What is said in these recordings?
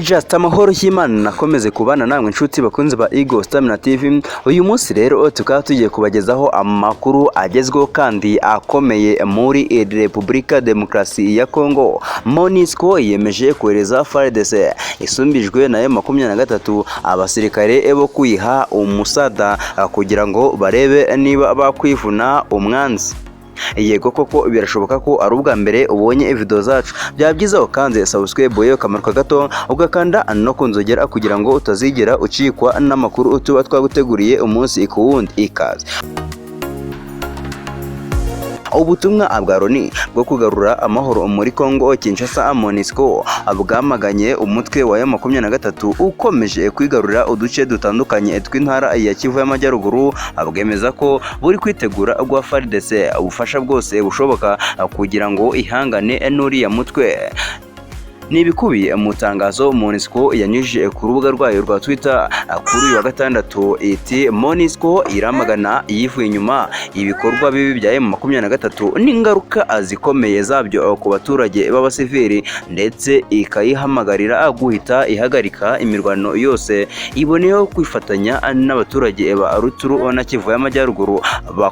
Just amahoro y'Imana nakomeze kubana namwe inshuti bakunze ba Igo Stamina TV. Uyu munsi rero tukaba tugiye kubagezaho amakuru agezweho kandi akomeye muri Repubulika Demokarasi ya Kongo. Monusco yemeje kohereza FARDC isumbijwe na M23 abasirikare bo kwiha umusada kugira ngo barebe niba bakwivuna umwanzi. Yego koko birashoboka ko ari ubwa mbere ubonye video zacu, byaba byiza ukanze subscribe yo kamaruka gato ugakanda no kunzogera kugira ngo utazigera ucikwa n'amakuru tuba twaguteguriye umunsi ku wundi. Ikaze. Ubutumwa bwa Loni bwo kugarura amahoro muri Kongo Kinshasa, Monusco bwamaganye umutwe wa M23 ukomeje kwigarurira uduce dutandukanye tw'intara ya Kivu y'Amajyaruguru. Bwemeza ko buri kwitegura gwa FARDC ubufasha bwose bushoboka kugira ngo ihangane n'uriya mutwe. Nibikubiye mu tangazo Monusco yanyujije ku rubuga rwayo rwa Twitter kuri uyu wa gatandatu iti Monusco iramagana yivuye inyuma ibikorwa bibi bya M23 n'ingaruka zikomeye zabyo ku baturage b'abasivili, ndetse ikayihamagarira guhita ihagarika imirwano yose iboneyeho kwifatanya n'abaturage ba Ruturu na Kivu y'Amajyaruguru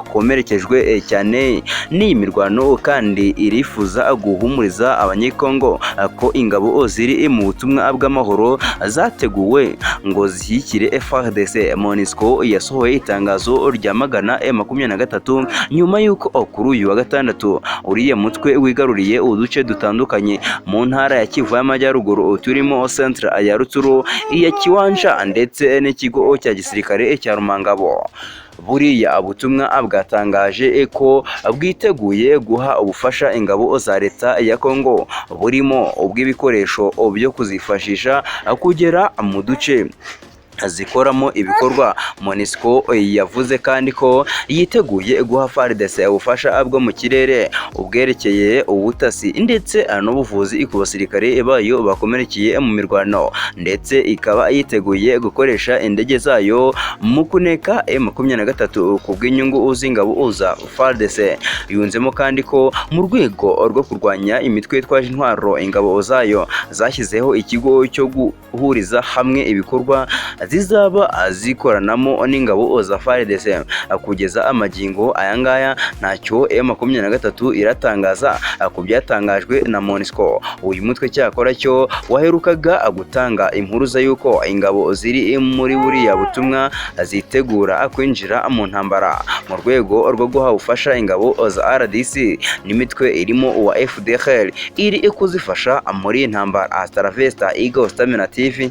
bakomerekejwe cyane n'iyi mirwano, kandi irifuza guhumuriza abanyekongo ko ingabo ziri mu butumwa bw'amahoro zateguwe ngo zishyikire FARDC. Monusco yasohoye itangazo ryamagana M23 nyuma y'uko kuri uyu wa gatandatu uriye mutwe wigaruriye uduce dutandukanye mu ntara ya Kivu y'Amajyaruguru turimo centre ya Ruturu, iya Kiwanja ndetse n'ikigo cya gisirikare cya Rumangabo. Buriya butumwa bwatangaje ko bwiteguye guha ubufasha ingabo za leta ya Kongo burimo ubw'ibikoresho byo kuzifashisha kugera mu duce zikoramo ibikorwa. Monusco yavuze kandi ko yiteguye guha FARDC ubufasha bwo mu kirere, ubwerekeye ubutasi ndetse n'ubuvuzi ku basirikare bayo bakomerekeye mu mirwano, ndetse ikaba yiteguye gukoresha indege zayo mu kuneka M23 ku bw'inyungu z'ingabo za FARDC. Yunzemo kandi ko mu rwego rwo kurwanya imitwe yitwaje intwaro ingabo zayo zashyizeho ikigo cyo guhuriza hamwe ibikorwa zizaba zikoranamo n'ingabo za FARDC. Kugeza amagingo aya ngaya ntacyo M23 iratangaza ku byatangajwe na Monusco. Uyu mutwe cyakora cyo waherukaga gutanga impuruza y'uko ingabo ziri muri buriya butumwa zitegura kwinjira mu ntambara mu rwego rwo guha ubufasha ingabo za RDC n'imitwe irimo uwa FDLR iri kuzifasha muri intambara. Hasta la vista, Igo Stamina TV.